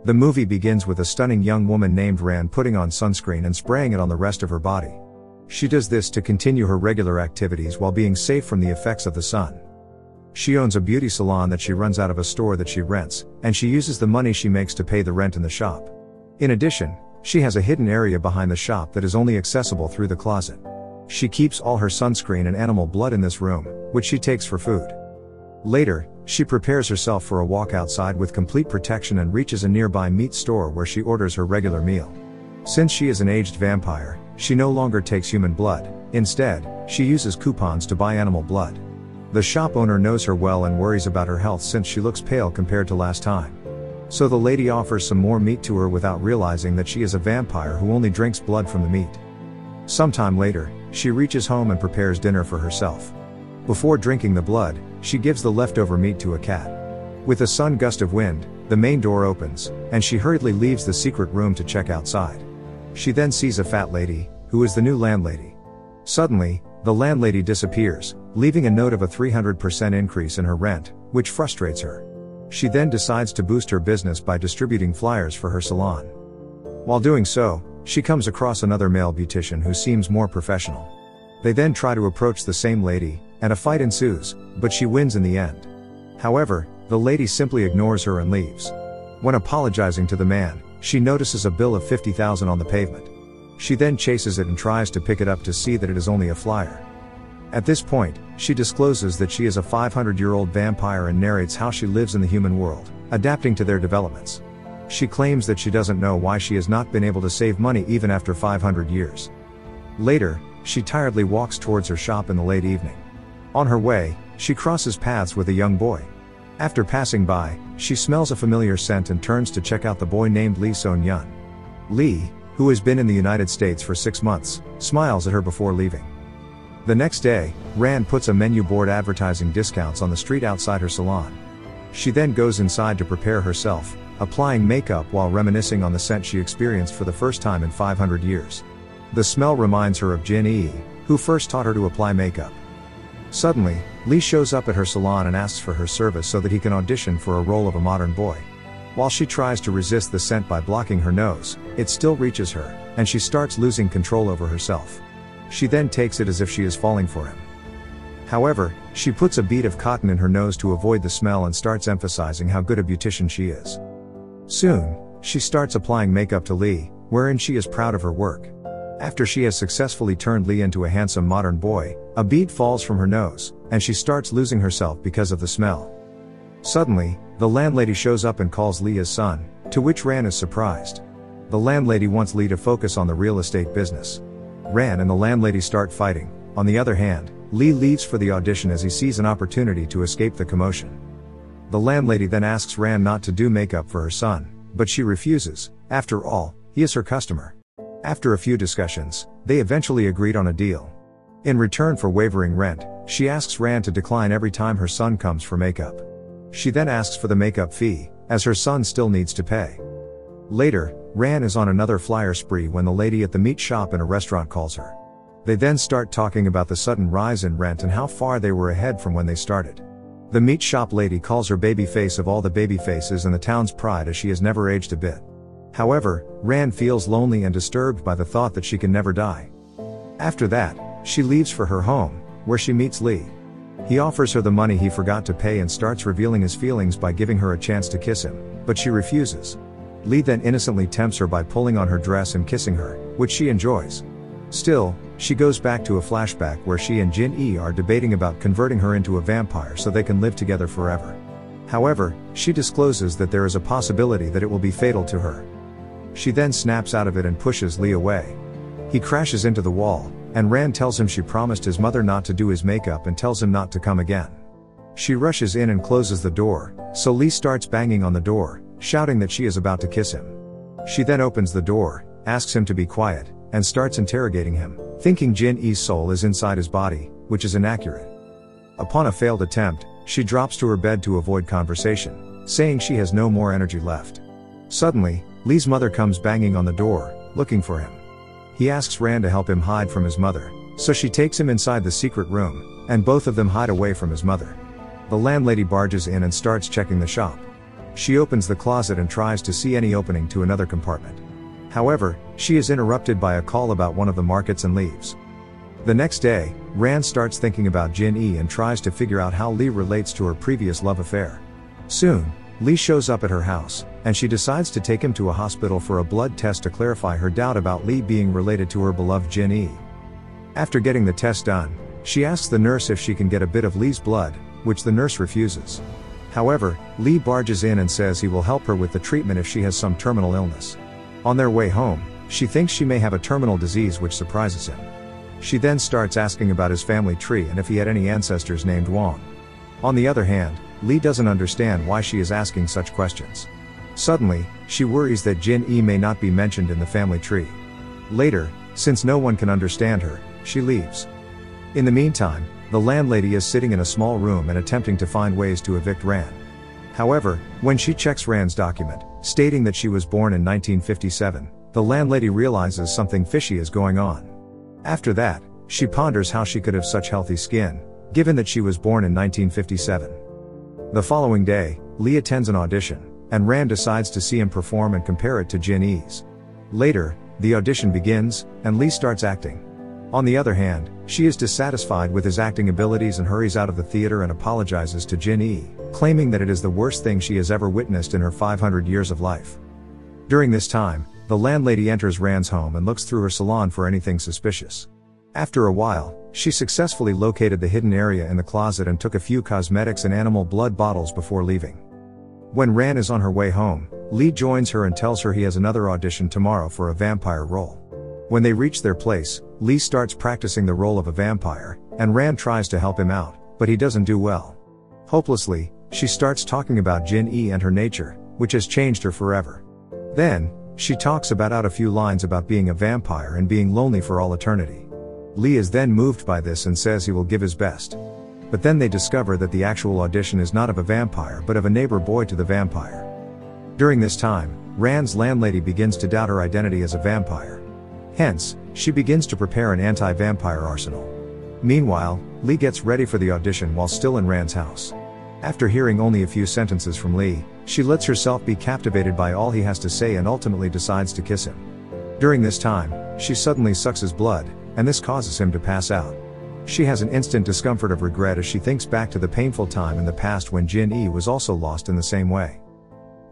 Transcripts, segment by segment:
The movie begins with a stunning young woman named Rand putting on sunscreen and spraying it on the rest of her body. She does this to continue her regular activities while being safe from the effects of the sun. She owns a beauty salon that she runs out of a store that she rents, and she uses the money she makes to pay the rent in the shop. In addition, she has a hidden area behind the shop that is only accessible through the closet. She keeps all her sunscreen and animal blood in this room, which she takes for food. Later, she prepares herself for a walk outside with complete protection and reaches a nearby meat store where she orders her regular meal. Since she is an aged vampire, she no longer takes human blood. Instead, she uses coupons to buy animal blood. The shop owner knows her well and worries about her health since she looks pale compared to last time. So the lady offers some more meat to her without realizing that she is a vampire who only drinks blood from the meat. Sometime later, she reaches home and prepares dinner for herself. Before drinking the blood, she gives the leftover meat to a cat. With a sudden gust of wind, the main door opens, and she hurriedly leaves the secret room to check outside. She then sees a fat lady, who is the new landlady. Suddenly, the landlady disappears, leaving a note of a 300% increase in her rent, which frustrates her. She then decides to boost her business by distributing flyers for her salon. While doing so, she comes across another male beautician who seems more professional. They then try to approach the same lady, and a fight ensues, but she wins in the end. However, the lady simply ignores her and leaves. When apologizing to the man, she notices a bill of $50,000 on the pavement. She then chases it and tries to pick it up to see that it is only a flyer. At this point, she discloses that she is a 500-year-old vampire and narrates how she lives in the human world, adapting to their developments. She claims that she doesn't know why she has not been able to save money even after 500 years. Later, she tiredly walks towards her shop in the late evening. On her way, she crosses paths with a young boy. After passing by, she smells a familiar scent and turns to check out the boy named Lee Son-yun. Lee, who has been in the United States for 6 months, smiles at her before leaving. The next day, Rand puts a menu board advertising discounts on the street outside her salon. She then goes inside to prepare herself, applying makeup while reminiscing on the scent she experienced for the first time in 500 years. The smell reminds her of Jin-ee, who first taught her to apply makeup. Suddenly, Lee shows up at her salon and asks for her service so that he can audition for a role of a modern boy. While she tries to resist the scent by blocking her nose, it still reaches her, and she starts losing control over herself. She then takes it as if she is falling for him. However, she puts a bead of cotton in her nose to avoid the smell and starts emphasizing how good a beautician she is. Soon, she starts applying makeup to Lee, wherein she is proud of her work. After she has successfully turned Lee into a handsome modern boy, a bead falls from her nose, and she starts losing herself because of the smell. Suddenly, the landlady shows up and calls Lee his son, to which Rand is surprised. The landlady wants Lee to focus on the real estate business. Rand and the landlady start fighting. On the other hand, Lee leaves for the audition as he sees an opportunity to escape the commotion. The landlady then asks Rand not to do makeup for her son, but she refuses. After all, he is her customer. After a few discussions, they eventually agreed on a deal. In return for wavering rent, she asks Rand to decline every time her son comes for makeup. She then asks for the makeup fee, as her son still needs to pay. Later, Rand is on another flyer spree when the lady at the meat shop in a restaurant calls her. They then start talking about the sudden rise in rent and how far they were ahead from when they started. The meat shop lady calls her baby face of all the baby faces and the town's pride as she has never aged a bit. However, Rand feels lonely and disturbed by the thought that she can never die. After that, she leaves for her home, where she meets Lee. He offers her the money he forgot to pay and starts revealing his feelings by giving her a chance to kiss him, but she refuses. Lee then innocently tempts her by pulling on her dress and kissing her, which she enjoys. Still, she goes back to a flashback where she and Jin-ee are debating about converting her into a vampire so they can live together forever. However, she discloses that there is a possibility that it will be fatal to her. She then snaps out of it and pushes Lee away. He crashes into the wall, and Rand tells him she promised his mother not to do his makeup and tells him not to come again. She rushes in and closes the door, so Lee starts banging on the door, shouting that she is about to kiss him. She then opens the door, asks him to be quiet, and starts interrogating him, thinking Jin-ee's soul is inside his body, which is inaccurate. Upon a failed attempt, she drops to her bed to avoid conversation, saying she has no more energy left. Suddenly, Lee's mother comes banging on the door, looking for him. He asks Rand to help him hide from his mother, so she takes him inside the secret room, and both of them hide away from his mother. The landlady barges in and starts checking the shop. She opens the closet and tries to see any opening to another compartment. However, she is interrupted by a call about one of the markets and leaves. The next day, Rand starts thinking about Jin-ee and tries to figure out how Lee relates to her previous love affair. Soon, Lee shows up at her house, and she decides to take him to a hospital for a blood test to clarify her doubt about Lee being related to her beloved Jin-ee. After getting the test done, she asks the nurse if she can get a bit of Lee's blood, which the nurse refuses. However, Lee barges in and says he will help her with the treatment if she has some terminal illness. On their way home, she thinks she may have a terminal disease which surprises him. She then starts asking about his family tree and if he had any ancestors named Wang. On the other hand, Lee doesn't understand why she is asking such questions. Suddenly, she worries that Jin-ee may not be mentioned in the family tree. Later, since no one can understand her, she leaves. In the meantime, the landlady is sitting in a small room and attempting to find ways to evict Rand. However, when she checks Rand's document, stating that she was born in 1957, the landlady realizes something fishy is going on. After that, she ponders how she could have such healthy skin, given that she was born in 1957. The following day, Lee attends an audition, and Rand decides to see him perform and compare it to Jin-ee's. Later, the audition begins, and Lee starts acting. On the other hand, she is dissatisfied with his acting abilities and hurries out of the theater and apologizes to Jin-ee, claiming that it is the worst thing she has ever witnessed in her 500 years of life. During this time, the landlady enters Rand's home and looks through her salon for anything suspicious. After a while, she successfully located the hidden area in the closet and took a few cosmetics and animal blood bottles before leaving. When Rand is on her way home, Lee joins her and tells her he has another audition tomorrow for a vampire role. When they reach their place, Lee starts practicing the role of a vampire, and Rand tries to help him out, but he doesn't do well. Hopelessly, she starts talking about Jin-ee and her nature, which has changed her forever. Then, she talks about out a few lines about being a vampire and being lonely for all eternity. Lee is then moved by this and says he will give his best. But then they discover that the actual audition is not of a vampire but of a neighbor boy to the vampire. During this time, Rand's landlady begins to doubt her identity as a vampire. Hence, she begins to prepare an anti-vampire arsenal. Meanwhile, Lee gets ready for the audition while still in Rand's house. After hearing only a few sentences from Lee, she lets herself be captivated by all he has to say and ultimately decides to kiss him. During this time, she suddenly sucks his blood, and this causes him to pass out. She has an instant discomfort of regret as she thinks back to the painful time in the past when Jin-ee was also lost in the same way.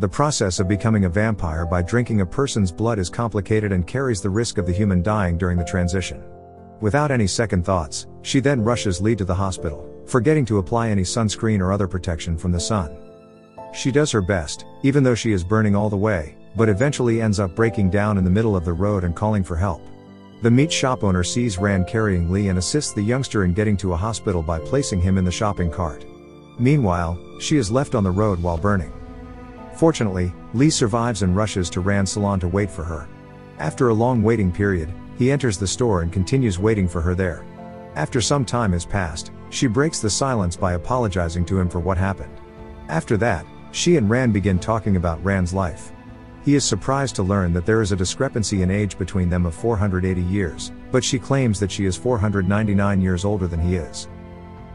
The process of becoming a vampire by drinking a person's blood is complicated and carries the risk of the human dying during the transition. Without any second thoughts, she then rushes Lee to the hospital, forgetting to apply any sunscreen or other protection from the sun. She does her best, even though she is burning all the way, but eventually ends up breaking down in the middle of the road and calling for help. The meat shop owner sees Rand carrying Lee and assists the youngster in getting to a hospital by placing him in the shopping cart. Meanwhile, she is left on the road while burning. Fortunately, Lee survives and rushes to Rand's salon to wait for her. After a long waiting period, he enters the store and continues waiting for her there. After some time has passed, she breaks the silence by apologizing to him for what happened. After that, she and Rand begin talking about Rand's life. He is surprised to learn that there is a discrepancy in age between them of 480 years, but she claims that she is 499 years older than he is.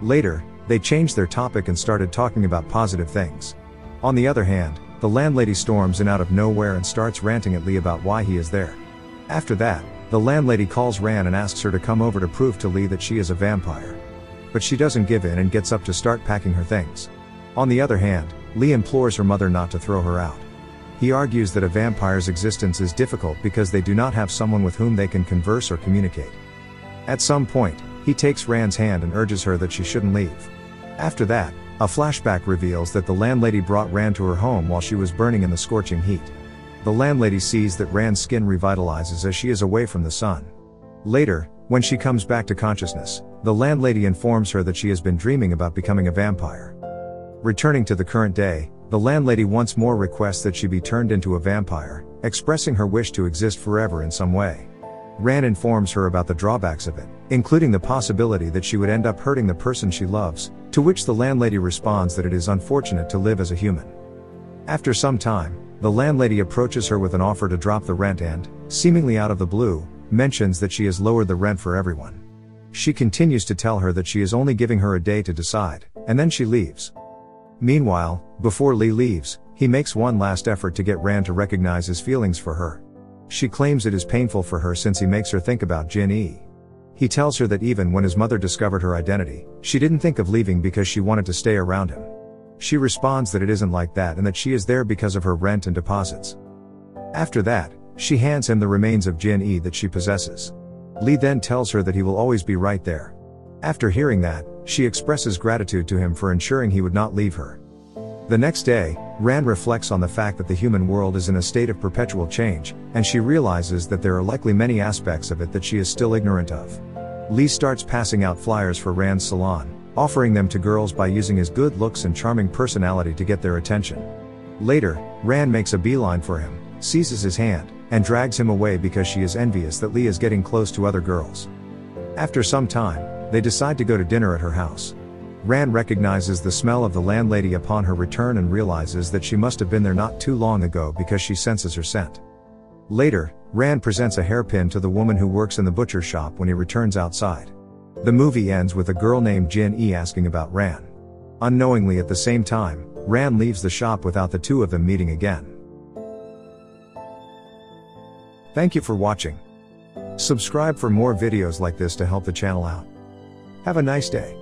Later, they changed their topic and started talking about positive things. On the other hand, the landlady storms in out of nowhere and starts ranting at Lee about why he is there. After that, the landlady calls Rand and asks her to come over to prove to Lee that she is a vampire. But she doesn't give in and gets up to start packing her things. On the other hand, Lee implores her mother not to throw her out. He argues that a vampire's existence is difficult because they do not have someone with whom they can converse or communicate. At some point, he takes Rand's hand and urges her that she shouldn't leave. After that, a flashback reveals that the landlady brought Rand to her home while she was burning in the scorching heat. The landlady sees that Rand's skin revitalizes as she is away from the sun. Later, when she comes back to consciousness, the landlady informs her that she has been dreaming about becoming a vampire. Returning to the current day, the landlady once more requests that she be turned into a vampire, expressing her wish to exist forever in some way. Rand informs her about the drawbacks of it, including the possibility that she would end up hurting the person she loves, to which the landlady responds that it is unfortunate to live as a human. After some time, the landlady approaches her with an offer to drop the rent and, seemingly out of the blue, mentions that she has lowered the rent for everyone. She continues to tell her that she is only giving her a day to decide, and then she leaves. Meanwhile, before Lee leaves, He makes one last effort to get Rand to recognize his feelings for her. She claims it is painful for her since he makes her think about Jin-ee. He tells her that even when his mother discovered her identity, she didn't think of leaving because she wanted to stay around him. She responds that it isn't like that and that she is there because of her rent and deposits. After that, she hands him the remains of Jin-ee that she possesses. Lee then tells her that he will always be right there. After hearing that, she expresses gratitude to him for ensuring he would not leave her. The next day, Rand reflects on the fact that the human world is in a state of perpetual change, and she realizes that there are likely many aspects of it that she is still ignorant of. Lee starts passing out flyers for Rand's salon, offering them to girls by using his good looks and charming personality to get their attention. Later, Rand makes a beeline for him, seizes his hand, and drags him away because she is envious that Lee is getting close to other girls. After some time, they decide to go to dinner at her house. Rand recognizes the smell of the landlady upon her return and realizes that she must have been there not too long ago because she senses her scent. Later, Rand presents a hairpin to the woman who works in the butcher shop when he returns outside. The movie ends with a girl named Jin-ee asking about Rand. Unknowingly at the same time, Rand leaves the shop without the two of them meeting again. Thank you for watching. Subscribe for more videos like this to help the channel out. Have a nice day.